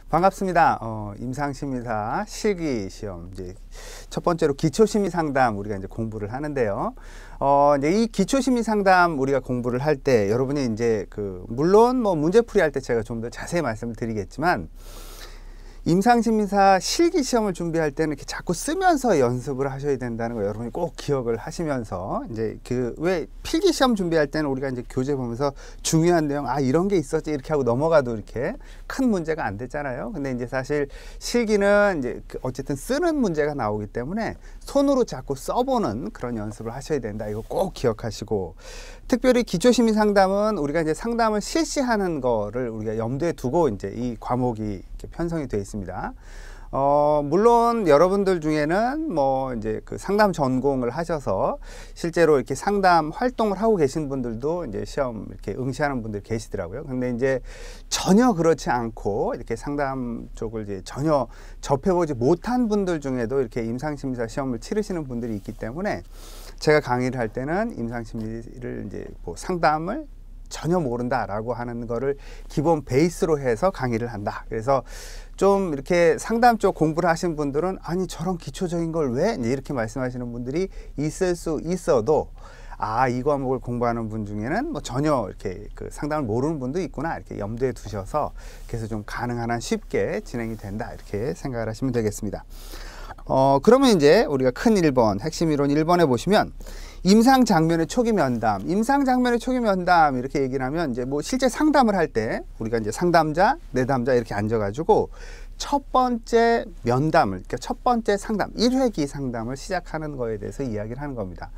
반갑습니다. 임상심리사 실기시험 이제 첫 번째로 기초심리상담 우리가 이제 공부를 하는데요. 이제 이 기초심리상담 우리가 공부를 할 때 여러분이 이제 물론 뭐 문제풀이 할 때 제가 좀 더 자세히 말씀을 드리겠지만 임상심리사 실기시험을 준비할 때는 이렇게 자꾸 쓰면서 연습을 하셔야 된다는 거 여러분이 꼭 기억을 하시면서 이제 왜 필기시험 준비할 때는 우리가 이제 교재 보면서 중요한 내용 이런 게 있었지 이렇게 하고 넘어가도 이렇게 큰 문제가 안 됐잖아요. 근데 이제 사실 실기는 이제 어쨌든 쓰는 문제가 나오기 때문에 손으로 자꾸 써보는 그런 연습을 하셔야 된다. 이거 꼭 기억하시고, 특별히 기초심리 상담은 우리가 이제 상담을 실시하는 거를 우리가 염두에 두고 이제 이 과목이 이렇게 편성이 되어 있습니다. 물론 여러분들 중에는 뭐 이제 상담 전공을 하셔서 실제로 이렇게 상담 활동을 하고 계신 분들도 이제 시험 이렇게 응시하는 분들 계시더라고요. 근데 이제 전혀 그렇지 않고 이렇게 상담 쪽을 이제 전혀 접해보지 못한 분들 중에도 이렇게 임상심리사 시험을 치르시는 분들이 있기 때문에 제가 강의를 할 때는 임상심리를 이제 상담을 전혀 모른다라고 하는 거를 기본 베이스로 해서 강의를 한다. 그래서 좀 이렇게 상담 쪽 공부를 하신 분들은 아니 저런 기초적인 걸 왜? 이렇게 말씀하시는 분들이 있을 수 있어도 이 과목을 공부하는 분 중에는 뭐 전혀 이렇게 상담을 모르는 분도 있구나 이렇게 염두에 두셔서 그래서 좀 가능한 한 쉽게 진행이 된다 이렇게 생각을 하시면 되겠습니다. 그러면 이제 우리가 큰 1번 핵심 이론 1번에 보시면 임상 장면의 초기 면담, 임상 장면의 초기 면담 이렇게 얘기를 하면 이제 뭐 실제 상담을 할 때 우리가 이제 상담자, 내담자 이렇게 앉아가지고 첫 번째 면담을, 그러니까 첫 번째 상담, 1회기 상담을 시작하는 거에 대해서 이야기를 하는 겁니다.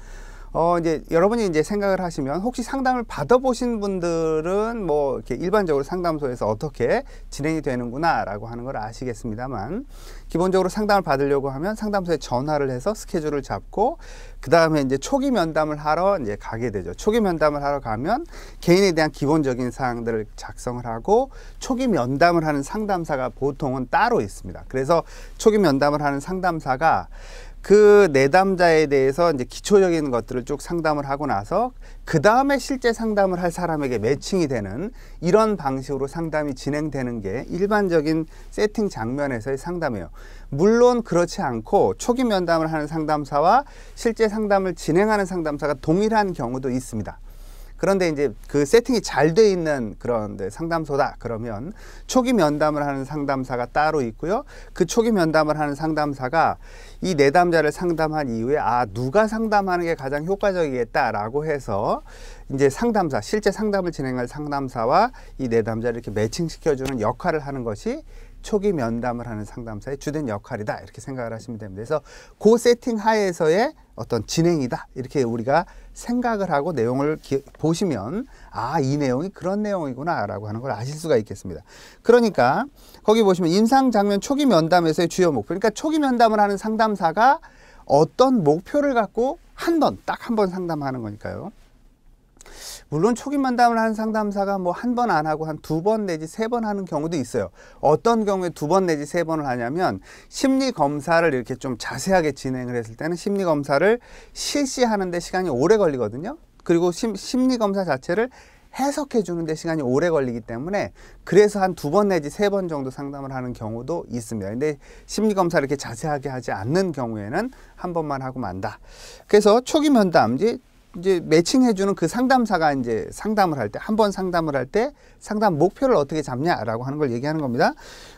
이제 여러분이 이제 생각을 하시면 혹시 상담을 받아보신 분들은 뭐 이렇게 일반적으로 상담소에서 어떻게 진행이 되는구나 라고 하는 걸 아시겠습니다만, 기본적으로 상담을 받으려고 하면 상담소에 전화를 해서 스케줄을 잡고 그 다음에 이제 초기 면담을 하러 이제 가게 되죠. 초기 면담을 하러 가면 개인에 대한 기본적인 사항들을 작성을 하고 초기 면담을 하는 상담사가 보통은 따로 있습니다. 그래서 초기 면담을 하는 상담사가 그 내담자에 대해서 이제 기초적인 것들을 쭉 상담을 하고 나서 그 다음에 실제 상담을 할 사람에게 매칭이 되는 이런 방식으로 상담이 진행되는 게 일반적인 세팅 장면에서의 상담이에요. 물론 그렇지 않고 초기 면담을 하는 상담사와 실제 상담을 진행하는 상담사가 동일한 경우도 있습니다. 그런데 이제 그 세팅이 잘 돼 있는 그런 상담소다 그러면 초기 면담을 하는 상담사가 따로 있고요. 그 초기 면담을 하는 상담사가 이 내담자를 상담한 이후에 누가 상담하는 게 가장 효과적이겠다라고 해서 이제 상담사, 실제 상담을 진행할 상담사와 이 내담자를 이렇게 매칭시켜주는 역할을 하는 것이 초기 면담을 하는 상담사의 주된 역할이다 이렇게 생각을 하시면 됩니다. 그래서 그 세팅 하에서의 어떤 진행이다 이렇게 우리가 생각을 하고 내용을 보시면 이 내용이 그런 내용이구나 라고 하는 걸 아실 수가 있겠습니다. 그러니까 거기 보시면 임상 장면 초기 면담에서의 주요 목표, 그러니까 초기 면담을 하는 상담사가 어떤 목표를 갖고 딱 한 번 상담하는 거니까요. 물론 초기 면담을 하는 상담사가 뭐 한 번 안 하고 한 2번 내지 3번 하는 경우도 있어요. 어떤 경우에 2번 내지 3번을 하냐면 심리 검사를 이렇게 좀 자세하게 진행을 했을 때는 심리 검사를 실시하는데 시간이 오래 걸리거든요. 그리고 심리 검사 자체를 해석해 주는데 시간이 오래 걸리기 때문에 그래서 한 2번 내지 3번 정도 상담을 하는 경우도 있습니다. 근데 심리 검사를 이렇게 자세하게 하지 않는 경우에는 한 번만 하고 만다. 그래서 초기 면담 이제 매칭해주는 그 상담사가 이제 상담을 할 때, 한 번 상담을 할 때 상담 목표를 어떻게 잡냐라고 하는 걸 얘기하는 겁니다.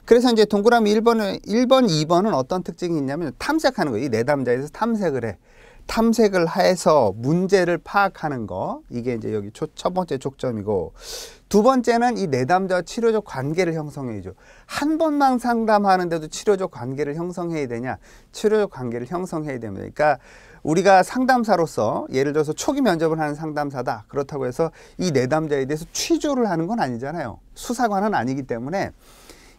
그래서 이제 동그라미 1번, 2번은 어떤 특징이 있냐면 탐색하는 거예요. 이 내담자에서 탐색을 해. 탐색을 해서 문제를 파악하는 거. 이게 이제 여기 첫 번째 초점이고, 두 번째는 이 내담자와 치료적 관계를 형성해야죠. 한 번만 상담하는데도 치료적 관계를 형성해야 되냐? 치료적 관계를 형성해야 됩니다. 그러니까 우리가 상담사로서 예를 들어서 초기 면접을 하는 상담사다. 그렇다고 해서 이 내담자에 대해서 취조를 하는 건 아니잖아요. 수사관은 아니기 때문에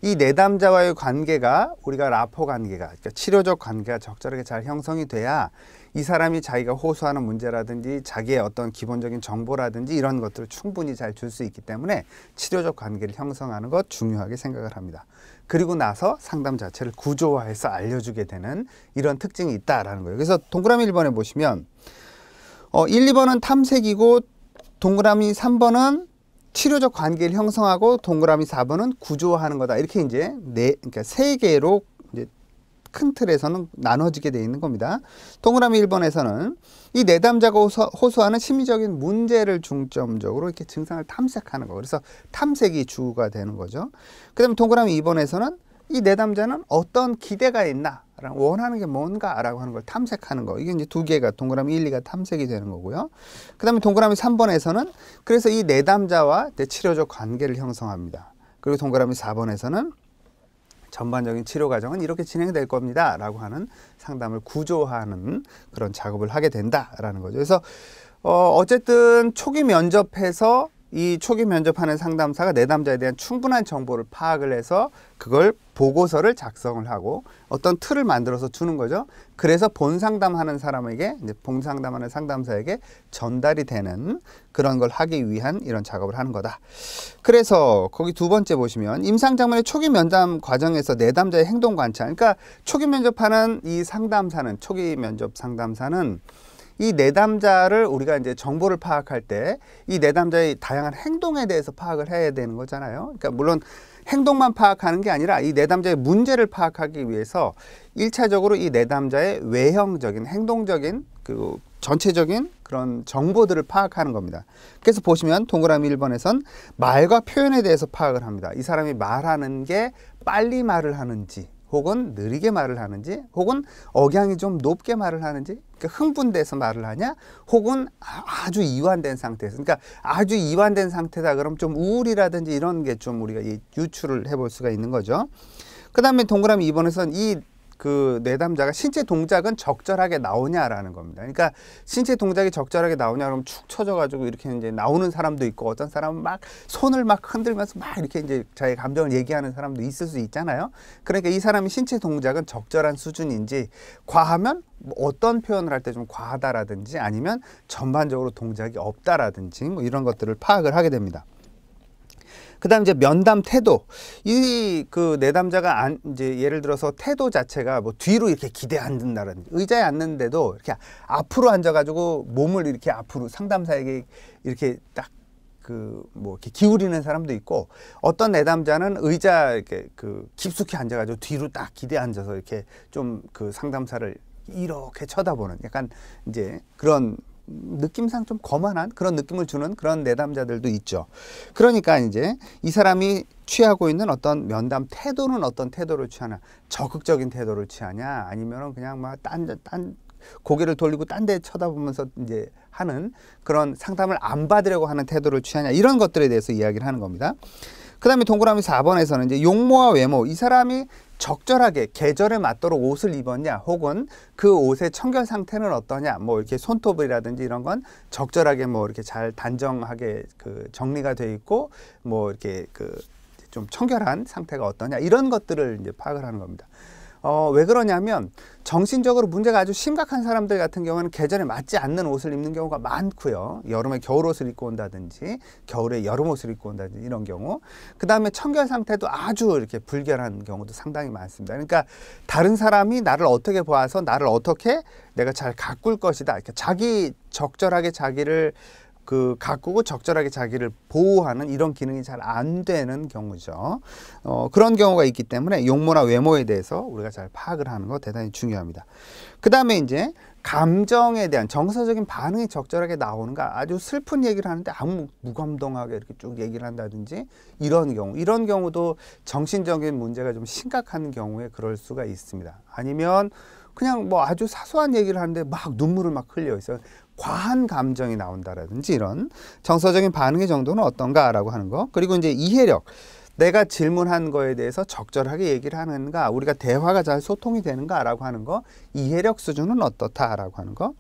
이 내담자와의 관계가 우리가 라포 관계가, 그러니까 치료적 관계가 적절하게 잘 형성이 돼야 이 사람이 자기가 호소하는 문제라든지 자기의 어떤 기본적인 정보라든지 이런 것들을 충분히 잘 줄 수 있기 때문에 치료적 관계를 형성하는 것 중요하게 생각을 합니다. 그리고 나서 상담 자체를 구조화해서 알려주게 되는 이런 특징이 있다라는 거예요. 그래서 동그라미 1번에 보시면 1, 2번은 탐색이고 동그라미 3번은 치료적 관계를 형성하고 동그라미 4번은 구조화하는 거다. 이렇게 이제 그러니까 세 개로 이제 큰 틀에서는 나눠지게 돼 있는 겁니다. 동그라미 1번에서는 이 내담자가 호소하는 심리적인 문제를 중점적으로 이렇게 증상을 탐색하는 거. 그래서 탐색이 주가 되는 거죠. 그다음에 동그라미 2번에서는 이 내담자는 어떤 기대가 있나, 원하는 게 뭔가라고 하는 걸 탐색하는 거. 이게 이제 두 개가 동그라미 1, 2가 탐색이 되는 거고요. 그다음에 동그라미 3번에서는 그래서 이 내담자와 치료적 관계를 형성합니다. 그리고 동그라미 4번에서는 전반적인 치료 과정은 이렇게 진행될 겁니다 라고 하는 상담을 구조화하는 그런 작업을 하게 된다라는 거죠. 그래서 어쨌든 초기 면접해서 이 초기 면접하는 상담사가 내담자에 대한 충분한 정보를 파악을 해서 그걸 보고서를 작성을 하고 어떤 틀을 만들어서 주는 거죠. 그래서 본 상담하는 사람에게, 이제 본 상담하는 상담사에게 전달이 되는 그런 걸 하기 위한 이런 작업을 하는 거다. 그래서 거기 두 번째 보시면 임상장면의 초기 면담 과정에서 내담자의 행동 관찰. 그러니까 초기 면접하는 이 상담사는, 초기 면접 상담사는 이 내담자를 우리가 이제 정보를 파악할 때 이 내담자의 다양한 행동에 대해서 파악을 해야 되는 거잖아요. 그러니까 물론 행동만 파악하는 게 아니라 이 내담자의 문제를 파악하기 위해서 1차적으로 이 내담자의 외형적인, 행동적인, 그 전체적인 그런 정보들을 파악하는 겁니다. 그래서 보시면 동그라미 1번에선 말과 표현에 대해서 파악을 합니다. 이 사람이 말하는 게 빨리 말을 하는지, 혹은 느리게 말을 하는지, 혹은 억양이 좀 높게 말을 하는지, 그러니까 흥분돼서 말을 하냐, 혹은 아주 이완된 상태에서, 그러니까 아주 이완된 상태다 그럼 좀 우울이라든지 이런 게 좀 우리가 유추를 해볼 수가 있는 거죠. 그 다음에 동그라미 2번에서는 이 그 내담자가 신체 동작은 적절하게 나오냐라는 겁니다. 그러니까 신체 동작이 적절하게 나오냐 그러면 축 처져가지고 이렇게 이제 나오는 사람도 있고, 어떤 사람은 막 손을 막 흔들면서 막 이렇게 이제 자기 감정을 얘기하는 사람도 있을 수 있잖아요. 그러니까 이 사람이 신체 동작은 적절한 수준인지, 과하면 어떤 표현을 할 때 좀 과하다라든지, 아니면 전반적으로 동작이 없다라든지 뭐 이런 것들을 파악을 하게 됩니다. 그 다음 이제 면담 태도. 이 그 내담자가 이제 예를 들어서 태도 자체가 뭐 뒤로 이렇게 기대 앉는다든지, 의자에 앉는데도 이렇게 앞으로 앉아가지고 몸을 이렇게 앞으로 상담사에게 이렇게 딱 그 뭐 이렇게 기울이는 사람도 있고, 어떤 내담자는 의자 이렇게 그 깊숙이 앉아가지고 뒤로 딱 기대 앉아서 이렇게 좀 그 상담사를 이렇게 쳐다보는 약간 이제 그런 느낌상 좀 거만한 그런 느낌을 주는 그런 내담자들도 있죠. 그러니까 이제 이 사람이 취하고 있는 어떤 면담 태도는 어떤 태도를 취하냐, 적극적인 태도를 취하냐, 아니면은 그냥 막 딴 고개를 돌리고 딴 데 쳐다보면서 이제 하는 그런 상담을 안 받으려고 하는 태도를 취하냐, 이런 것들에 대해서 이야기를 하는 겁니다. 그 다음에 동그라미 4번에서는 이제 용모와 외모, 이 사람이 적절하게 계절에 맞도록 옷을 입었냐, 혹은 그 옷의 청결 상태는 어떠냐, 뭐 이렇게 손톱이라든지 이런 건 적절하게 뭐 이렇게 잘 단정하게 그 정리가 돼 있고, 뭐 이렇게 그 좀 청결한 상태가 어떠냐, 이런 것들을 이제 파악을 하는 겁니다. 왜 그러냐면 정신적으로 문제가 아주 심각한 사람들 같은 경우는 계절에 맞지 않는 옷을 입는 경우가 많고요. 여름에 겨울옷을 입고 온다든지, 겨울에 여름옷을 입고 온다든지 이런 경우. 그 다음에 청결 상태도 아주 이렇게 불결한 경우도 상당히 많습니다. 그러니까 다른 사람이 나를 어떻게 보아서 나를 어떻게 내가 잘 가꿀 것이다, 이렇게 자기 적절하게 자기를 그 가꾸고 적절하게 자기를 보호하는 이런 기능이 잘 안 되는 경우죠. 그런 경우가 있기 때문에 용모나 외모에 대해서 우리가 잘 파악을 하는 거 대단히 중요합니다. 그 다음에 이제 감정에 대한 정서적인 반응이 적절하게 나오는가, 아주 슬픈 얘기를 하는데 아무 무감동하게 이렇게 쭉 얘기를 한다든지 이런 경우도 정신적인 문제가 좀 심각한 경우에 그럴 수가 있습니다. 아니면 그냥 뭐 아주 사소한 얘기를 하는데 막 눈물을 막 흘려 있어요. 과한 감정이 나온다라든지 이런 정서적인 반응의 정도는 어떤가라고 하는 거. 그리고 이제 이해력, 내가 질문한 거에 대해서 적절하게 얘기를 하는가, 우리가 대화가 잘 소통이 되는가라고 하는 거, 이해력 수준은 어떻다라고 하는 거.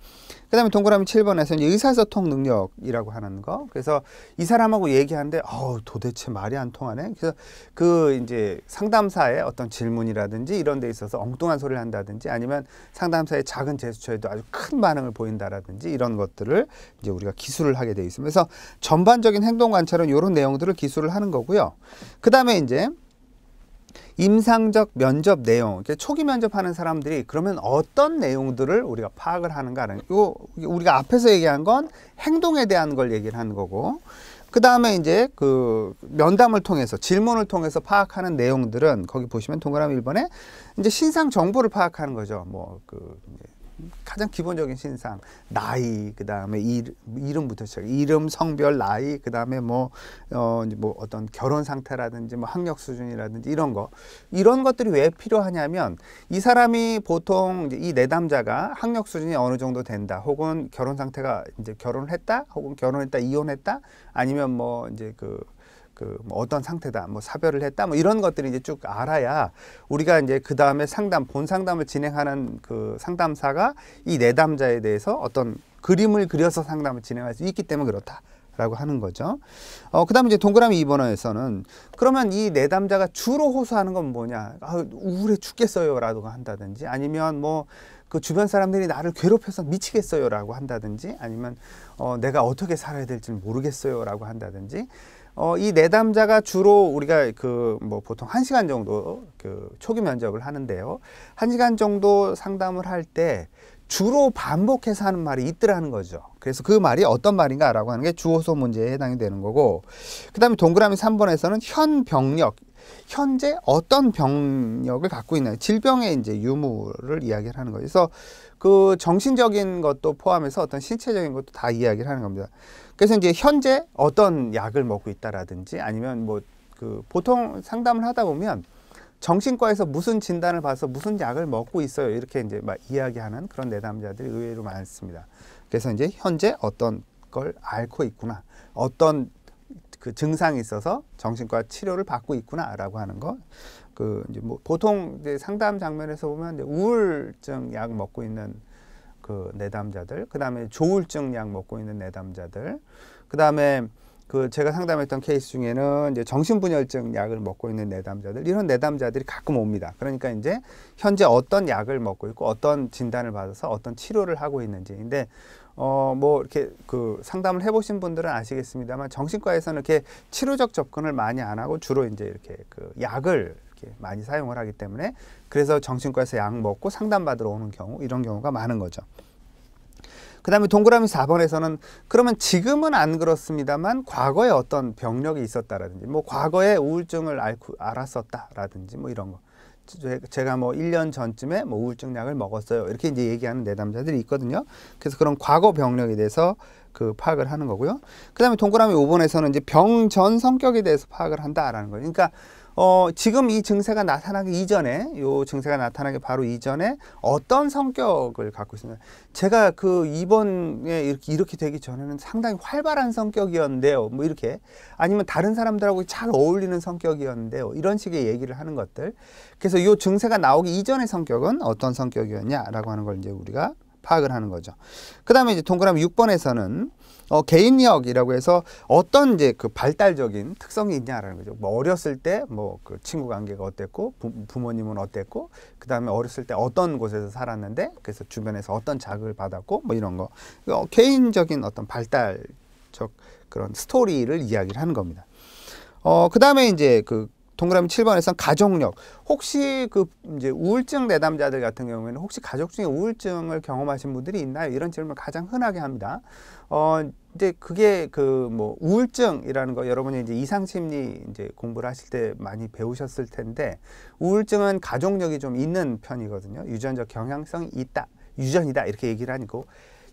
그 다음에 동그라미 7번에서 이제 의사소통 능력이라고 하는 거. 그래서 이 사람하고 얘기하는데 도대체 말이 안 통하네. 그래서 그 이제 상담사의 어떤 질문이라든지 이런 데 있어서 엉뚱한 소리를 한다든지, 아니면 상담사의 작은 제스처에도 아주 큰 반응을 보인다라든지 이런 것들을 이제 우리가 기술을 하게 돼 있습니다. 그래서 전반적인 행동 관찰은 이런 내용들을 기술을 하는 거고요. 그 다음에 이제 임상적 면접 내용, 초기 면접하는 사람들이 그러면 어떤 내용들을 우리가 파악을 하는가는, 이거 우리가 앞에서 얘기한 건 행동에 대한 걸 얘기를 하는 거고, 그 다음에 이제 그 면담을 통해서 질문을 통해서 파악하는 내용들은 거기 보시면 동그라미 1번에 이제 신상 정보를 파악하는 거죠. 뭐 그 가장 기본적인 신상, 나이, 그 다음에 이름부터 시작, 이름, 성별, 나이, 그 다음에 뭐 어떤 결혼 상태라든지 뭐 학력 수준이라든지 이런 것들이 왜 필요하냐면 이 사람이 보통 이제 이 내담자가 학력 수준이 어느 정도 된다, 혹은 결혼 상태가 이제 결혼을 했다, 혹은 결혼했다, 이혼했다, 아니면 뭐 이제 뭐 어떤 상태다, 뭐 사별을 했다, 뭐 이런 것들이 이제 쭉 알아야 우리가 이제 그 다음에 본 상담을 진행하는 그 상담사가 이 내담자에 대해서 어떤 그림을 그려서 상담을 진행할 수 있기 때문에 그렇다라고 하는 거죠. 그 다음에 이제 동그라미 2번에서는 그러면 이 내담자가 주로 호소하는 건 뭐냐? 우울해 죽겠어요 라고 한다든지, 아니면 뭐 그 주변 사람들이 나를 괴롭혀서 미치겠어요 라고 한다든지, 아니면 내가 어떻게 살아야 될지 모르겠어요 라고 한다든지, 이 내담자가 주로 우리가 뭐 보통 1시간 정도 초기 면접을 하는데요. 1시간 정도 상담을 할 때 주로 반복해서 하는 말이 있더라는 거죠. 그래서 그 말이 어떤 말인가 라고 하는 게 주호소 문제에 해당이 되는 거고, 그 다음에 동그라미 3번에서는 현 병력, 현재 어떤 병력을 갖고 있나요? 질병의 이제 유무를 이야기를 하는 거예요. 그래서 그 정신적인 것도 포함해서 어떤 신체적인 것도 다 이야기를 하는 겁니다. 그래서 이제 현재 어떤 약을 먹고 있다라든지, 아니면 뭐 보통 상담을 하다 보면 정신과에서 무슨 진단을 봐서 무슨 약을 먹고 있어요, 이렇게 이제 막 이야기하는 그런 내담자들이 의외로 많습니다. 그래서 이제 현재 어떤 걸 앓고 있구나, 어떤 그 증상이 있어서 정신과 치료를 받고 있구나라고 하는 거. 이제 뭐 보통 이제 상담 장면에서 보면 이제 우울증 약 먹고 있는 그 내담자들, 그 다음에 조울증 약 먹고 있는 내담자들, 그 다음에 제가 상담했던 케이스 중에는 이제 정신분열증 약을 먹고 있는 내담자들, 이런 내담자들이 가끔 옵니다. 그러니까 이제 현재 어떤 약을 먹고 있고 어떤 진단을 받아서 어떤 치료를 하고 있는지. 근데 뭐 이렇게 상담을 해보신 분들은 아시겠습니다만, 정신과에서는 이렇게 치료적 접근을 많이 안 하고 주로 이제 이렇게 약을 이렇게 많이 사용을 하기 때문에, 그래서 정신과에서 약 먹고 상담받으러 오는 경우, 이런 경우가 많은 거죠. 그 다음에 동그라미 4번에서는 그러면 지금은 안 그렇습니다만 과거에 어떤 병력이 있었다라든지, 뭐 과거에 우울증을 앓았었다라든지 뭐 이런 거. 제가 뭐 1년 전쯤에 뭐 우울증 약을 먹었어요, 이렇게 이제 얘기하는 내담자들이 있거든요. 그래서 그런 과거 병력에 대해서 파악을 하는 거고요. 그 다음에 동그라미 5번에서는 이제 병 전 성격에 대해서 파악을 한다라는 거예요. 그러니까 지금 이 증세가 나타나기 이전에, 요 증세가 나타나기 바로 이전에 어떤 성격을 갖고 있습니다. 제가 이번에 이렇게 되기 전에는 상당히 활발한 성격이었는데요, 뭐 이렇게, 아니면 다른 사람들하고 잘 어울리는 성격이었는데요, 이런 식의 얘기를 하는 것들. 그래서 요 증세가 나오기 이전의 성격은 어떤 성격이었냐라고 하는 걸 이제 우리가 파악을 하는 거죠. 그 다음에 이제 동그라미 6번에서는 개인력이라고 해서 어떤 이제 발달적인 특성이 있냐라는 거죠. 뭐 어렸을 때 뭐 친구 관계가 어땠고, 부모님은 어땠고, 그 다음에 어렸을 때 어떤 곳에서 살았는데, 그래서 주변에서 어떤 자극을 받았고, 뭐 이런 거. 개인적인 어떤 발달적 그런 스토리를 이야기를 하는 겁니다. 그 다음에 이제 동그라미 7번에서는 가족력. 혹시 이제 우울증 내담자들 같은 경우에는 혹시 가족 중에 우울증을 경험하신 분들이 있나요? 이런 질문을 가장 흔하게 합니다. 이제 그게 뭐 우울증이라는 거, 여러분이 이제 이상심리 이제 공부를 하실 때 많이 배우셨을 텐데, 우울증은 가족력이 좀 있는 편이거든요. 유전적 경향성이 있다, 유전이다, 이렇게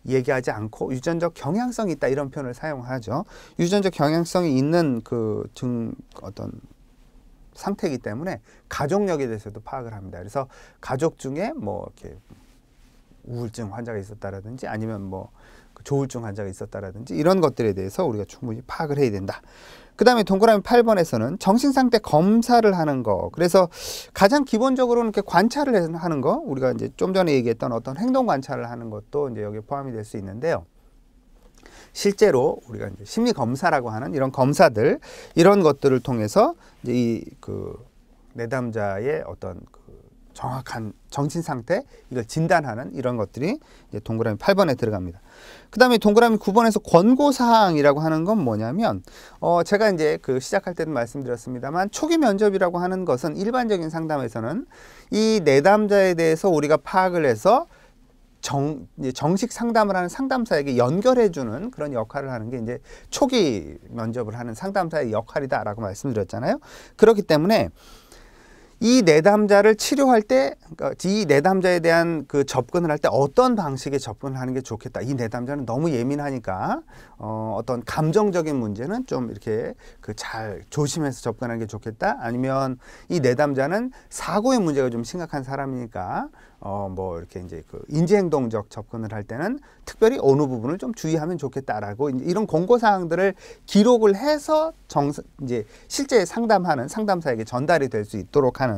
얘기하지 않고 유전적 경향성이 있다, 이런 표현을 사용하죠. 유전적 경향성이 있는 어떤 상태이기 때문에 가족력에 대해서도 파악을 합니다. 그래서 가족 중에 뭐 이렇게 우울증 환자가 있었다라든지, 아니면 뭐 조울증 환자가 있었다라든지, 이런 것들에 대해서 우리가 충분히 파악을 해야 된다. 그 다음에 동그라미 8번에서는 정신상태 검사를 하는 거. 그래서 가장 기본적으로는 이렇게 관찰을 하는 거, 우리가 이제 좀 전에 얘기했던 어떤 행동 관찰을 하는 것도 이제 여기에 포함이 될 수 있는데요. 실제로 우리가 이제 심리 검사라고 하는 이런 검사들, 이런 것들을 통해서 이제 내담자의 어떤 정확한 정신 상태, 이걸 진단하는 이런 것들이 이제 동그라미 8번에 들어갑니다. 그 다음에 동그라미 9번에서 권고사항이라고 하는 건 뭐냐면, 제가 이제 시작할 때도 말씀드렸습니다만, 초기 면접이라고 하는 것은 일반적인 상담에서는 이 내담자에 대해서 우리가 파악을 해서 이제 정식 상담을 하는 상담사에게 연결해주는 그런 역할을 하는 게 이제 초기 면접을 하는 상담사의 역할이다라고 말씀드렸잖아요. 그렇기 때문에 이 내담자를 치료할 때, 그러니까 이 내담자에 대한 그 접근을 할 때 어떤 방식의 접근을 하는 게 좋겠다. 이 내담자는 너무 예민하니까 어떤 감정적인 문제는 좀 이렇게 그 잘 조심해서 접근하는 게 좋겠다. 아니면 이 내담자는 사고의 문제가 좀 심각한 사람이니까 뭐 이렇게 이제 그 인지행동적 접근을 할 때는 특별히 어느 부분을 좀 주의하면 좋겠다라고 이런 권고 사항들을 기록을 해서 이제 실제 상담하는 상담사에게 전달이 될 수 있도록 하는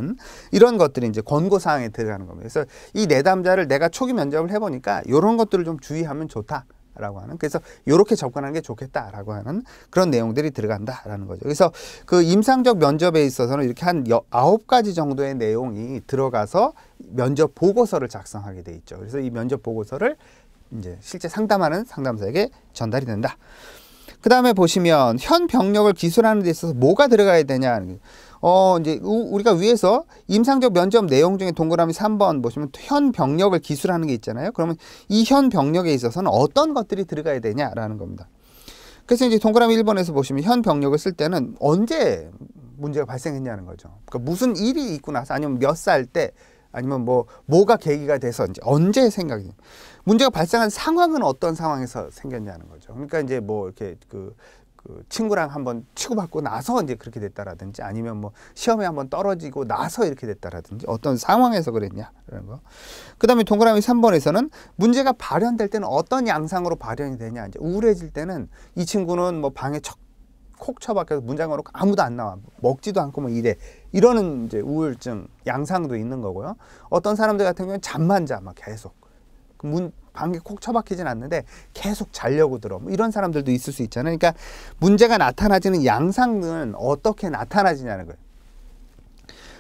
이런 것들이 이제 권고 사항에 들어가는 겁니다. 그래서 이 내담자를 내가 초기 면접을 해보니까 이런 것들을 좀 주의하면 좋다. 라고 하는, 그래서 이렇게 접근하는 게 좋겠다라고 하는 그런 내용들이 들어간다라는 거죠. 그래서 그 임상적 면접에 있어서는 이렇게 한 9가지 정도의 내용이 들어가서 면접 보고서를 작성하게 돼 있죠. 그래서 이 면접 보고서를 이제 실제 상담하는 상담사에게 전달이 된다. 그 다음에 보시면 현 병력을 기술하는 데 있어서 뭐가 들어가야 되냐. 이제 우리가 위에서 임상적 면접 내용 중에 동그라미 3번 보시면 현 병력을 기술하는 게 있잖아요. 그러면 이 현 병력에 있어서는 어떤 것들이 들어가야 되냐라는 겁니다. 그래서 이제 동그라미 1번에서 보시면 현 병력을 쓸 때는 언제 문제가 발생했냐는 거죠. 그러니까 무슨 일이 있고 나서 아니면 몇 살 때 아니면 뭐가 계기가 돼서 이제 언제 생각이 문제가 발생한 상황은 어떤 상황에서 생겼냐는 거죠. 그러니까 이제 뭐 이렇게 그 친구랑 한번 치고받고 나서 이제 그렇게 됐다라든지 아니면 뭐 시험에 한번 떨어지고 나서 이렇게 됐다라든지 어떤 상황에서 그랬냐라는 거. 그 다음에 동그라미 3번에서는 문제가 발현될 때는 어떤 양상으로 발현이 되냐. 이제 우울해질 때는 이 친구는 뭐 방에 콕 쳐박혀서 문장으로 아무도 안 나와. 먹지도 않고 뭐 이래. 이러는 이제 우울증 양상도 있는 거고요. 어떤 사람들 같은 경우는 잠만 자. 막 계속. 방에 콕 처박히진 않는데 계속 자려고 들어. 뭐 이런 사람들도 있을 수 있잖아요. 그러니까 문제가 나타나지는 양상은 어떻게 나타나지냐는 거예요.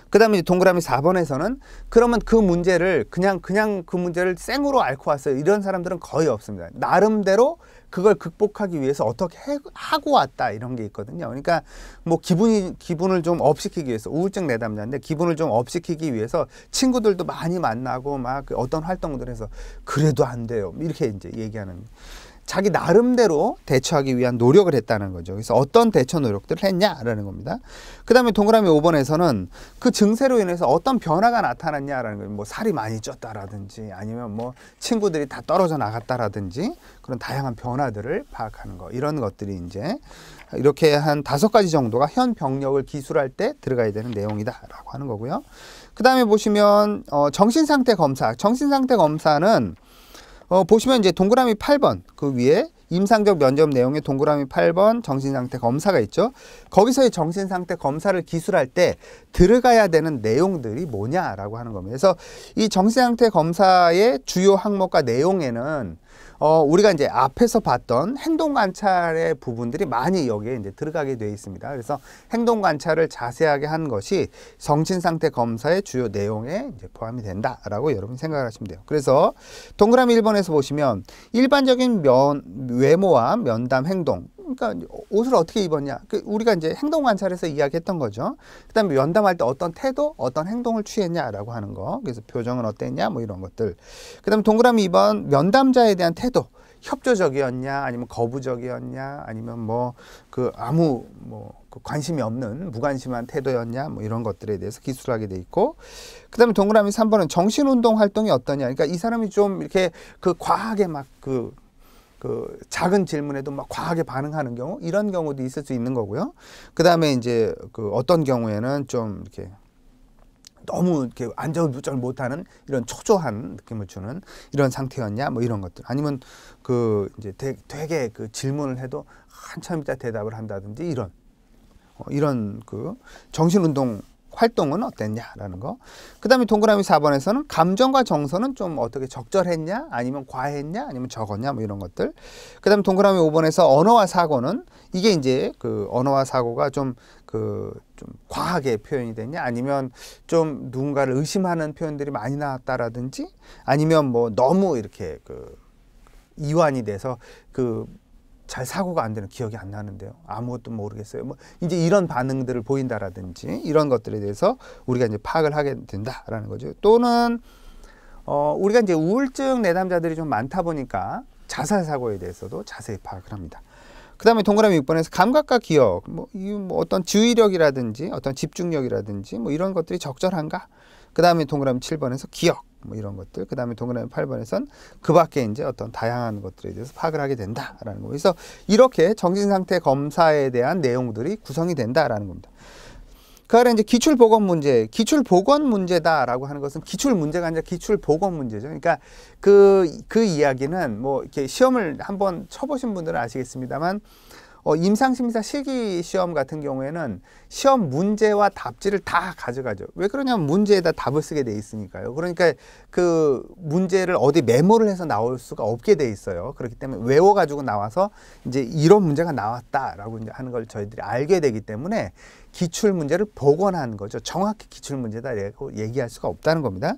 그 다음에 동그라미 4번에서는 그러면 그 문제를 그냥 그 문제를 생으로 앓고 왔어요. 이런 사람들은 거의 없습니다. 나름대로 그걸 극복하기 위해서 어떻게 하고 왔다 이런 게 있거든요. 그러니까 뭐 기분을 좀 업시키기 위해서 우울증 내담자인데 기분을 좀 업시키기 위해서 친구들도 많이 만나고 막 어떤 활동들 해서 그래도 안 돼요. 이렇게 이제 얘기하는 자기 나름대로 대처하기 위한 노력을 했다는 거죠. 그래서 어떤 대처 노력들을 했냐라는 겁니다. 그 다음에 동그라미 5번에서는 그 증세로 인해서 어떤 변화가 나타났냐라는 거예요. 뭐 살이 많이 쪘다라든지 아니면 뭐 친구들이 다 떨어져 나갔다라든지 그런 다양한 변화들을 파악하는 거. 이런 것들이 이제 이렇게 한 5가지 정도가 현 병력을 기술할 때 들어가야 되는 내용이다라고 하는 거고요. 그 다음에 보시면 정신상태 검사. 정신상태 검사는 보시면 이제 동그라미 8번 그 위에 임상적 면접 내용에 동그라미 8번 정신상태 검사가 있죠. 거기서의 정신상태 검사를 기술할 때 들어가야 되는 내용들이 뭐냐라고 하는 겁니다. 그래서 이 정신상태 검사의 주요 항목과 내용에는 우리가 이제 앞에서 봤던 행동 관찰의 부분들이 많이 여기에 이제 들어가게 되어 있습니다. 그래서 행동 관찰을 자세하게 한 것이 정신상태 검사의 주요 내용에 이제 포함이 된다라고 여러분이 생각을 하시면 돼요. 그래서 동그라미 1번에서 보시면 일반적인 외모와 면담 행동. 그러니까 옷을 어떻게 입었냐. 우리가 이제 행동 관찰에서 이야기했던 거죠. 그다음에 면담할 때 어떤 태도, 어떤 행동을 취했냐라고 하는 거. 그래서 표정은 어땠냐, 뭐 이런 것들. 그다음에 동그라미 2번 면담자에 대한 태도. 협조적이었냐, 아니면 거부적이었냐, 아니면 뭐 그 아무 그 관심이 없는 무관심한 태도였냐, 뭐 이런 것들에 대해서 기술하게 돼 있고. 그다음에 동그라미 3번은 정신운동 활동이 어떠냐. 그러니까 이 사람이 좀 이렇게 그 과하게 막 그 작은 질문에도 막 과하게 반응하는 경우, 이런 경우도 있을 수 있는 거고요. 그 다음에 이제 그 어떤 경우에는 좀 이렇게 너무 이렇게 안절부절 못하는 이런 초조한 느낌을 주는 이런 상태였냐, 뭐 이런 것들. 아니면 그 이제 되게 그 질문을 해도 한참 있다 대답을 한다든지 이런 그 정신운동 활동은 어땠냐라는 거. 그 다음에 동그라미 4번에서는 감정과 정서는 좀 어떻게 적절했냐, 아니면 과했냐, 아니면 적었냐, 뭐 이런 것들. 그 다음에 동그라미 5번에서 언어와 사고는 이게 이제 그 언어와 사고가 좀 과하게 표현이 됐냐, 아니면 좀 누군가를 의심하는 표현들이 많이 나왔다라든지, 아니면 뭐 너무 이렇게 그 이완이 돼서 잘 사고가 안 되는, 기억이 안 나는데요, 아무것도 모르겠어요, 뭐 이제 이런 반응들을 보인다라든지 이런 것들에 대해서 우리가 이제 파악을 하게 된다라는 거죠. 또는 우리가 이제 우울증 내담자들이 좀 많다 보니까 자살 사고에 대해서도 자세히 파악을 합니다. 그 다음에 동그라미 6번에서 감각과 기억, 뭐 어떤 주의력이라든지 어떤 집중력이라든지 뭐 이런 것들이 적절한가? 그 다음에 동그라미 7번에서 기억, 뭐 이런 것들. 그 다음에 동그라미 8번에서는 그 밖에 이제 어떤 다양한 것들에 대해서 파악을 하게 된다라는 거. 그래서 이렇게 정신상태 검사에 대한 내용들이 구성이 된다라는 겁니다. 그 아래 이제 기출보건 문제, 기출보건 문제다라고 하는 것은 기출 문제가 아니라 기출보건 문제죠. 그러니까 그 이야기는 뭐 이렇게 시험을 한번 쳐보신 분들은 아시겠습니다만, 임상심사 실기시험 같은 경우에는 시험 문제와 답지를 다 가져가죠. 왜 그러냐면 문제에다 답을 쓰게 돼 있으니까요. 그러니까 그 문제를 어디 메모를 해서 나올 수가 없게 돼 있어요. 그렇기 때문에 외워가지고 나와서 이제 이런 문제가 나왔다라고 이제 하는 걸 저희들이 알게 되기 때문에 기출 문제를 복원한 거죠. 정확히 기출 문제다라고 얘기할 수가 없다는 겁니다.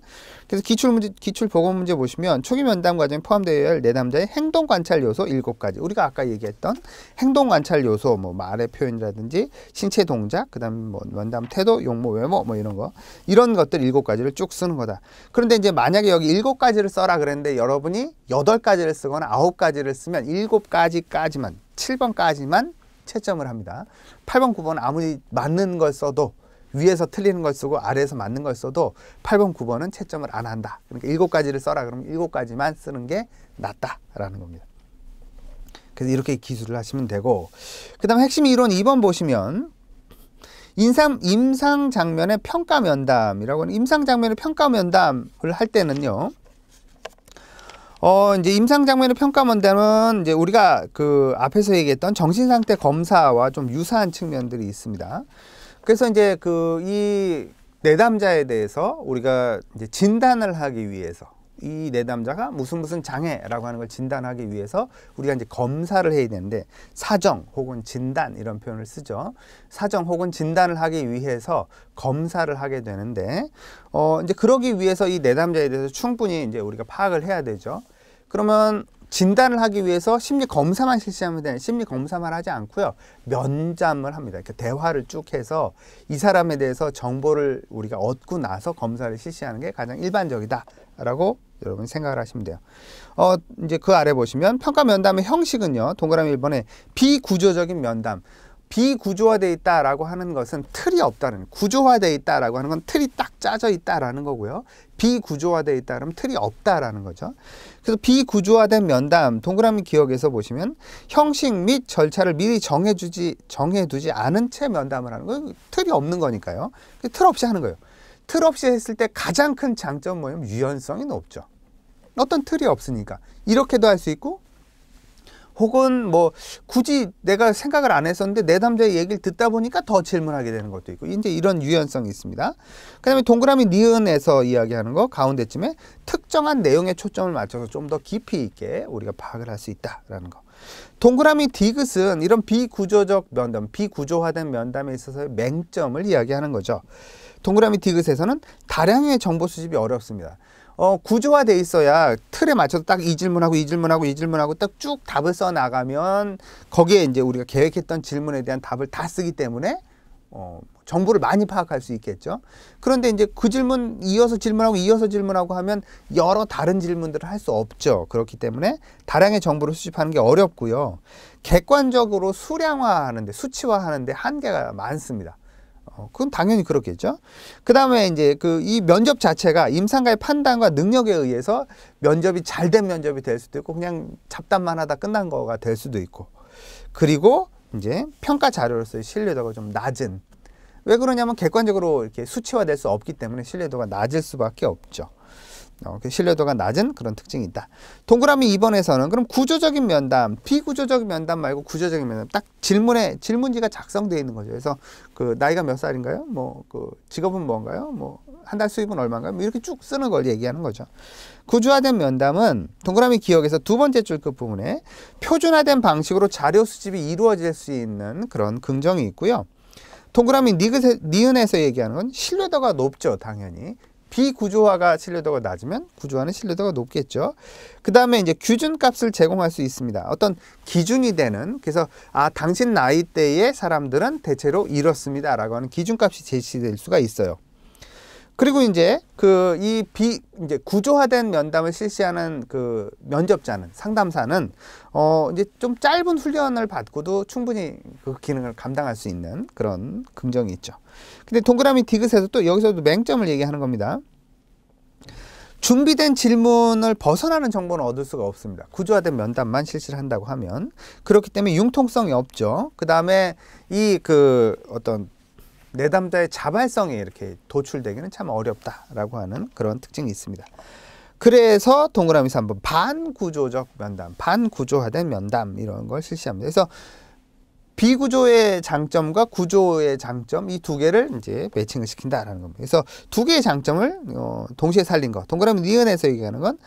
그래서 기출 복원 문제 보시면 초기 면담 과정에 포함되어야 할 내담자의 행동 관찰 요소 7가지. 우리가 아까 얘기했던 행동 관찰 요소, 뭐 말의 표현이라든지 신체 동작, 그다음에 뭐 면담 태도, 용모, 외모, 뭐 이런 거, 이런 것들 7가지를 쭉 쓰는 거다. 그런데 이제 만약에 여기 7가지를 써라 그랬는데 여러분이 8가지를 쓰거나 9가지를 쓰면 7가지까지만, 7번까지만 채점을 합니다. 8번, 9번 아무리 맞는 걸 써도, 위에서 틀리는 걸 쓰고 아래에서 맞는 걸 써도 8번, 9번은 채점을 안 한다. 그러니까 7가지를 써라 그러면 7가지만 쓰는 게 낫다라는 겁니다. 그래서 이렇게 기술을 하시면 되고, 그 다음 핵심 이론 2번 보시면 임상 장면의 평가 면담이라고 하는, 임상 장면의 평가 면담을 할 때는요, 이제 임상 장면의 평가 면담은 이제 우리가 그 앞에서 얘기했던 정신상태 검사와 좀 유사한 측면들이 있습니다. 그래서 이제 이 내담자에 대해서 우리가 이제 진단을 하기 위해서, 이 내담자가 무슨 장애라고 하는 걸 진단하기 위해서 우리가 이제 검사를 해야 되는데, 사정 혹은 진단 이런 표현을 쓰죠. 사정 혹은 진단을 하기 위해서 검사를 하게 되는데, 이제 그러기 위해서 이 내담자에 대해서 충분히 이제 우리가 파악을 해야 되죠. 그러면 진단을 하기 위해서 심리 검사만 실시하면 되는, 심리 검사만 하지 않고요, 면담을 합니다. 이렇게 대화를 쭉 해서 이 사람에 대해서 정보를 우리가 얻고 나서 검사를 실시하는 게 가장 일반적이다라고 여러분 생각을 하시면 돼요. 이제 그 아래 보시면 평가 면담의 형식은요, 동그라미 1번에 비구조적인 면담. 비구조화되어 있다라고 하는 것은 틀이 없다는, 구조화되어 있다라고 하는 건 틀이 딱 짜져 있다라는 거고요. 비구조화되어 있다 그러면 틀이 없다라는 거죠. 그래서 비구조화된 면담, 동그라미 기억에서 보시면 형식 및 절차를 미리 정해두지 않은 채 면담을 하는 거예요. 틀이 없는 거니까요. 틀 없이 하는 거예요. 틀 없이 했을 때 가장 큰 장점은 뭐냐면 유연성이 높죠. 어떤 틀이 없으니까 이렇게도 할 수 있고, 혹은 뭐 굳이 내가 생각을 안 했었는데 내담자의 얘기를 듣다 보니까 더 질문하게 되는 것도 있고, 이제 이런 유연성이 있습니다. 그 다음에 동그라미 니은에서 이야기하는 거 가운데쯤에 특정한 내용에 초점을 맞춰서 좀 더 깊이 있게 우리가 파악을 할 수 있다라는 거. 동그라미 디귿은 이런 비구조적 면담, 비구조화된 면담에 있어서의 맹점을 이야기하는 거죠. 동그라미 디귿에서는 다량의 정보 수집이 어렵습니다. 구조화돼 있어야 틀에 맞춰서 딱 이 질문하고 이 질문하고 이 질문하고 딱 쭉 답을 써 나가면 거기에 이제 우리가 계획했던 질문에 대한 답을 다 쓰기 때문에 정보를 많이 파악할 수 있겠죠. 그런데 이제 그 질문 이어서 질문하고 하면 여러 다른 질문들을 할 수 없죠. 그렇기 때문에 다량의 정보를 수집하는 게 어렵고요. 객관적으로 수량화하는데, 수치화하는데 한계가 많습니다. 그건 당연히 그렇겠죠. 그 다음에 이제 이 면접 자체가 임상가의 판단과 능력에 의해서 면접이 잘된 면접이 될 수도 있고, 그냥 잡담만 하다 끝난 거가 될 수도 있고, 그리고 이제 평가 자료로서의 신뢰도가 좀 낮은, 왜 그러냐면 객관적으로 이렇게 수치화될 수 없기 때문에 신뢰도가 낮을 수밖에 없죠. 신뢰도가 낮은 그런 특징이 있다. 동그라미 2번에서는 그럼 구조적인 면담, 비구조적인 면담 말고 구조적인 면담, 딱 질문지가 작성되어 있는 거죠. 그래서 나이가 몇 살인가요? 뭐 직업은 뭔가요? 뭐 한 달 수입은 얼마인가요? 뭐 이렇게 쭉 쓰는 걸 얘기하는 거죠. 구조화된 면담은 동그라미 기억에서 두 번째 줄 끝 부분에 표준화된 방식으로 자료 수집이 이루어질 수 있는 그런 긍정이 있고요. 동그라미 니은에서 얘기하는 건 신뢰도가 높죠, 당연히. 비구조화가 신뢰도가 낮으면 구조화는 신뢰도가 높겠죠. 그 다음에 이제 규준값을 제공할 수 있습니다. 어떤 기준이 되는, 그래서 당신 나이대의 사람들은 대체로 이렇습니다 라고 하는 기준값이 제시될 수가 있어요. 그리고 이제 이제 구조화된 면담을 실시하는 그 면접자는, 상담사는 이제 좀 짧은 훈련을 받고도 충분히 그 기능을 감당할 수 있는 그런 긍정이 있죠. 근데 동그라미 디귿에서 또 여기서도 맹점을 얘기하는 겁니다. 준비된 질문을 벗어나는 정보는 얻을 수가 없습니다. 구조화된 면담만 실시를 한다고 하면. 그렇기 때문에 융통성이 없죠. 그 다음에 어떤 내담자의 자발성이 이렇게 도출되기는 참 어렵다라고 하는 그런 특징이 있습니다. 그래서 동그라미 3번 반구조적 면담, 반구조화된 면담 이런 걸 실시합니다. 그래서 비구조의 장점과 구조의 장점 이 두 개를 이제 매칭을 시킨다라는 겁니다. 그래서 두 개의 장점을 동시에 살린 거. 동그라미 니은에서 얘기하는 건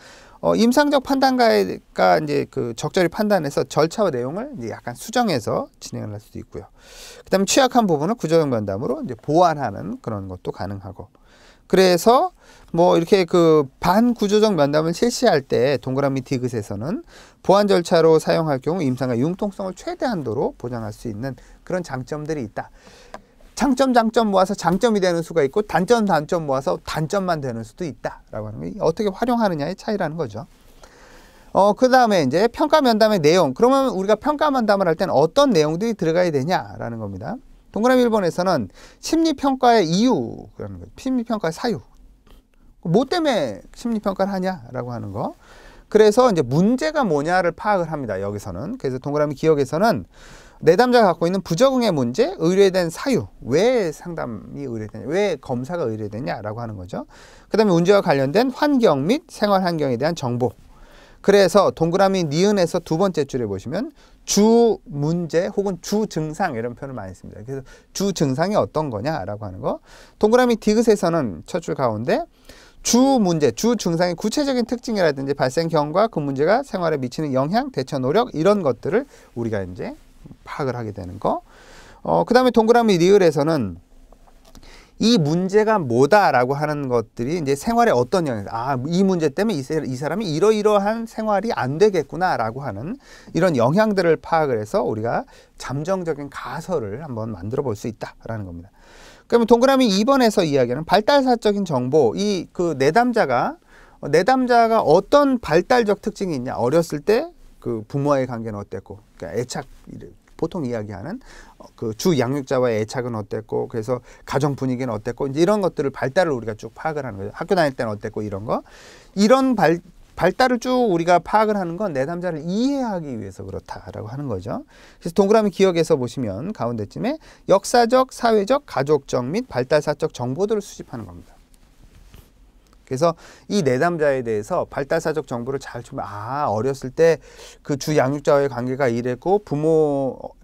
임상적 판단가가 이제 그 적절히 판단해서 절차와 내용을 이제 약간 수정해서 진행을 할 수도 있고요. 그다음에 취약한 부분을 구조적 면담으로 이제 보완하는 그런 것도 가능하고. 그래서 뭐 이렇게 그 반구조적 면담을 실시할 때 동그라미 디귿에서는 보완 절차로 사용할 경우 임상과 융통성을 최대한도로 보장할 수 있는 그런 장점들이 있다. 장점 모아서 장점이 되는 수가 있고 단점 모아서 단점만 되는 수도 있다라고 하는 게 어떻게 활용하느냐의 차이라는 거죠. 그 다음에 이제 평가 면담의 내용. 그러면 우리가 평가 면담을 할 때는 어떤 내용들이 들어가야 되냐라는 겁니다. 동그라미 1번에서는 심리평가의 이유라는 거예요. 심리평가의 사유. 뭐 때문에 심리평가를 하냐라고 하는 거. 그래서 이제 문제가 뭐냐를 파악을 합니다. 여기서는. 그래서 동그라미 기억에서는 내담자가 갖고 있는 부적응의 문제, 의뢰된 사유, 왜 상담이 의뢰되냐, 왜 검사가 의뢰되냐라고 하는 거죠. 그 다음에 문제와 관련된 환경 및 생활 환경에 대한 정보. 그래서 동그라미 니은에서 두 번째 줄에 보시면 주 문제 혹은 주 증상 이런 표현을 많이 씁니다. 그래서 주 증상이 어떤 거냐라고 하는 거. 동그라미 디귿에서는 첫 줄 가운데 주 문제, 주 증상의 구체적인 특징이라든지 발생 경과, 그 문제가 생활에 미치는 영향, 대처 노력 이런 것들을 우리가 이제 파악을 하게 되는 거. 그 다음에 동그라미 리을에서는 이 문제가 뭐다라고 하는 것들이 이제 생활에 어떤 영향, 이 문제 때문에 이 사람이 이러이러한 생활이 안 되겠구나라고 하는 이런 영향들을 파악을 해서 우리가 잠정적인 가설을 한번 만들어 볼 수 있다라는 겁니다. 그러면 동그라미 2번에서 이야기하는 발달사적인 정보, 내담자가 어떤 발달적 특징이 있냐, 어렸을 때 그 부모와의 관계는 어땠고, 그러니까 애착, 보통 이야기하는 그 주 양육자와의 애착은 어땠고, 그래서 가정 분위기는 어땠고, 이제 이런 것들을 발달을 우리가 쭉 파악을 하는 거죠. 학교 다닐 때는 어땠고, 이런 거. 이런 발달을 쭉 우리가 파악을 하는 건 내담자를 이해하기 위해서 그렇다라고 하는 거죠. 그래서 동그라미 기억에서 보시면 가운데쯤에 역사적, 사회적, 가족적 및 발달사적 정보들을 수집하는 겁니다. 그래서 이 내담자에 대해서 발달사적 정보를 잘 주면 어렸을 때 그 주 양육자와의 관계가 이랬고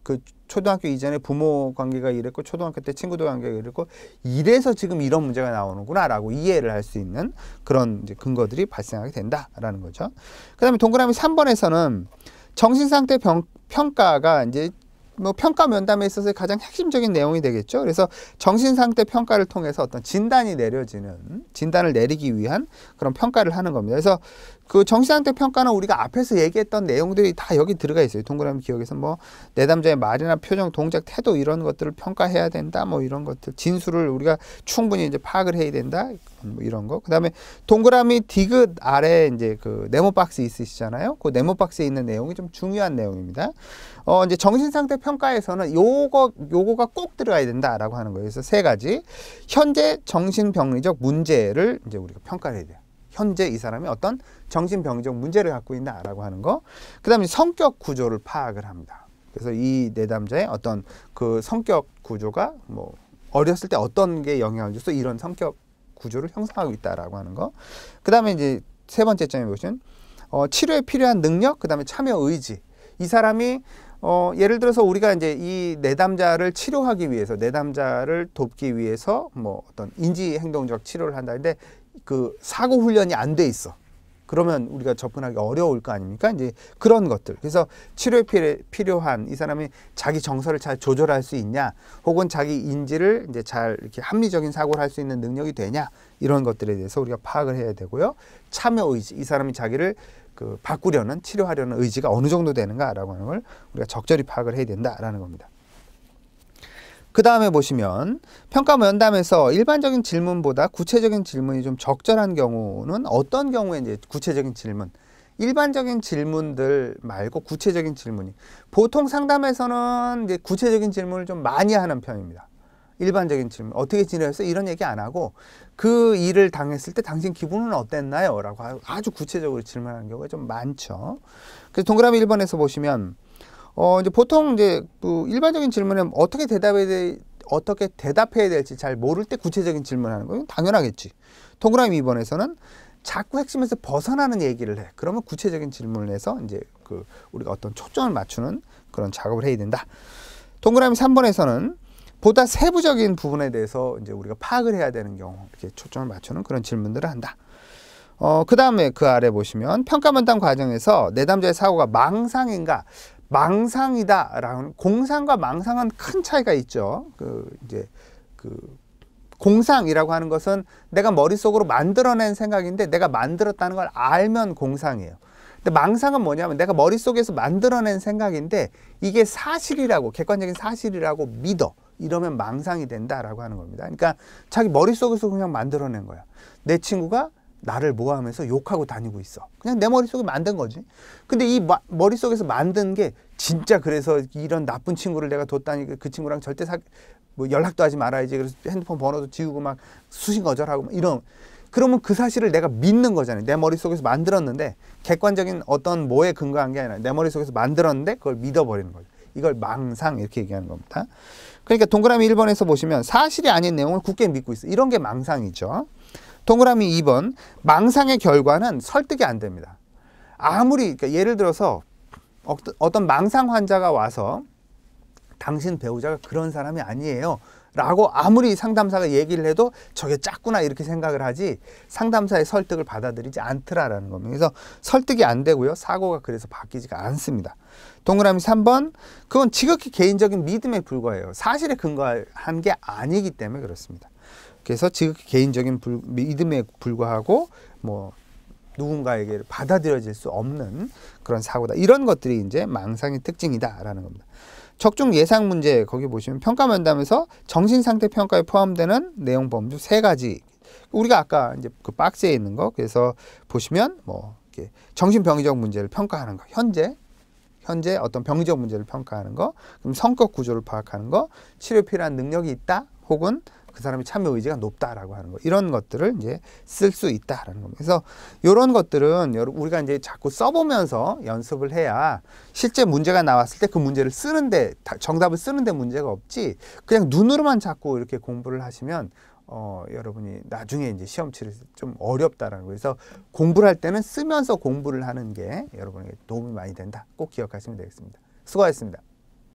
그 초등학교 이전에 부모 관계가 이랬고 초등학교 때 친구들 관계가 이랬고 이래서 지금 이런 문제가 나오는구나 라고 이해를 할 수 있는 그런 이제 근거들이 발생하게 된다라는 거죠. 그 다음에 동그라미 3번에서는 정신상태 평가가 이제 뭐 평가 면담에 있어서 가장 핵심적인 내용이 되겠죠. 그래서 정신상태 평가를 통해서 어떤 진단을 내리기 위한 그런 평가를 하는 겁니다. 그래서 그 정신상태 평가는 우리가 앞에서 얘기했던 내용들이 다 여기 들어가 있어요. 동그라미 기억에서 뭐 내담자의 말이나 표정, 동작, 태도 이런 것들을 평가해야 된다. 뭐 이런 것들, 진술을 우리가 충분히 이제 파악을 해야 된다. 뭐 이런 거. 그다음에 동그라미 디귿 아래 이제 그 네모 박스 있으시잖아요. 그 네모 박스에 있는 내용이 좀 중요한 내용입니다. 이제 정신상태 평가에서는 요거가 꼭 들어가야 된다라고 하는 거예요. 그래서 세 가지. 현재 정신병리적 문제를 이제 우리가 평가를 해야 돼요. 현재 이 사람이 어떤 정신병리적 문제를 갖고 있나라고 하는 거. 그 다음에 성격 구조를 파악을 합니다. 그래서 이 내담자의 어떤 그 성격 구조가 뭐 어렸을 때 어떤 게 영향을 줘서 이런 성격 구조를 형성하고 있다라고 하는 거. 그 다음에 이제 세 번째 점에 보시면 치료에 필요한 능력, 그 다음에 참여 의지. 이 사람이 예를 들어서 우리가 이제 이 내담자를 치료하기 위해서, 내담자를 돕기 위해서 뭐 어떤 인지행동적 치료를 한다. 근데 그 사고 훈련이 안 돼 있어. 그러면 우리가 접근하기 어려울 거 아닙니까? 이제 그런 것들. 그래서 치료에 필요한 이 사람이 자기 정서를 잘 조절할 수 있냐, 혹은 자기 인지를 이제 잘 이렇게 합리적인 사고를 할 수 있는 능력이 되냐, 이런 것들에 대해서 우리가 파악을 해야 되고요. 참여 의지. 이 사람이 자기를 바꾸려는, 치료하려는 의지가 어느 정도 되는가라고 하는 걸 우리가 적절히 파악을 해야 된다라는 겁니다. 그 다음에 보시면 평가 면담에서 일반적인 질문보다 구체적인 질문이 좀 적절한 경우는 어떤 경우에 이제 구체적인 질문, 일반적인 질문들 말고 구체적인 질문이, 보통 상담에서는 이제 구체적인 질문을 좀 많이 하는 편입니다. 일반적인 질문, 어떻게 지내셨어? 이런 얘기 안 하고 그 일을 당했을 때 당신 기분은 어땠나요? 라고 아주 구체적으로 질문하는 경우가 좀 많죠. 그래서 동그라미 1번에서 보시면 이제 보통 이제 그 일반적인 질문에 어떻게 대답해야 될지 잘 모를 때 구체적인 질문하는 건 당연하겠지. 동그라미 2번에서는 자꾸 핵심에서 벗어나는 얘기를 해. 그러면 구체적인 질문을 해서 이제 그 우리가 어떤 초점을 맞추는 그런 작업을 해야 된다. 동그라미 3번에서는 보다 세부적인 부분에 대해서 이제 우리가 파악을 해야 되는 경우 이렇게 초점을 맞추는 그런 질문들을 한다. 그 다음에 그 아래 보시면 평가 면담 과정에서 내담자의 사고가 망상인가 망상이다라는, 공상과 망상은 큰 차이가 있죠. 공상이라고 하는 것은 내가 머릿속으로 만들어낸 생각인데 내가 만들었다는 걸 알면 공상이에요. 근데 망상은 뭐냐면 내가 머릿속에서 만들어낸 생각인데 이게 사실이라고, 객관적인 사실이라고 믿어. 이러면 망상이 된다라고 하는 겁니다. 그러니까 자기 머릿속에서 그냥 만들어낸 거야. 내 친구가 나를 모함해서 욕하고 다니고 있어. 그냥 내 머릿속에 만든 거지. 근데 이 머릿속에서 만든 게 진짜 그래서 이런 나쁜 친구를 내가 뒀다니 그 친구랑 절대 뭐 연락도 하지 말아야지. 그래서 핸드폰 번호도 지우고 막 수신 거절하고 막 이런. 그러면 그 사실을 내가 믿는 거잖아요. 내 머릿속에서 만들었는데 객관적인 어떤 뭐에 근거한 게 아니라 내 머릿속에서 만들었는데 그걸 믿어버리는 거죠. 이걸 망상 이렇게 얘기하는 겁니다. 그러니까 동그라미 1번에서 보시면 사실이 아닌 내용을 굳게 믿고 있어. 이런 게 망상이죠. 동그라미 2번, 망상의 결과는 설득이 안 됩니다. 아무리, 그러니까 예를 들어서 어떤 망상 환자가 와서 당신 배우자가 그런 사람이 아니에요 라고 아무리 상담사가 얘기를 해도 저게 짰구나 이렇게 생각을 하지 상담사의 설득을 받아들이지 않더라라는 겁니다. 그래서 설득이 안 되고요. 사고가 그래서 바뀌지가 않습니다. 동그라미 3번, 그건 지극히 개인적인 믿음에 불과해요. 사실에 근거한 게 아니기 때문에 그렇습니다. 그래서 지극히 개인적인 믿음에 불과하고 뭐 누군가에게 받아들여질 수 없는 그런 사고다. 이런 것들이 이제 망상의 특징이다라는 겁니다. 적중 예상 문제 거기 보시면 평가 면담에서 정신상태 평가에 포함되는 내용 범주 3가지. 우리가 아까 이제 그 박스에 있는 거, 그래서 보시면 뭐 이렇게 정신병리적 문제를 평가하는 거, 현재 어떤 병리적 문제를 평가하는 거, 그럼 성격 구조를 파악하는 거, 치료 필요한 능력이 있다, 혹은 그 사람이 참여 의지가 높다라고 하는 거, 이런 것들을 이제 쓸 수 있다라는 겁니다. 그래서 이런 것들은 우리가 이제 자꾸 써보면서 연습을 해야 실제 문제가 나왔을 때 그 문제를 쓰는데 정답을 쓰는데 문제가 없지, 그냥 눈으로만 자꾸 이렇게 공부를 하시면 여러분이 나중에 이제 시험 치를 때 좀 어렵다라는 거예요. 그래서 공부를 할 때는 쓰면서 공부를 하는 게 여러분에게 도움이 많이 된다. 꼭 기억하시면 되겠습니다. 수고하셨습니다.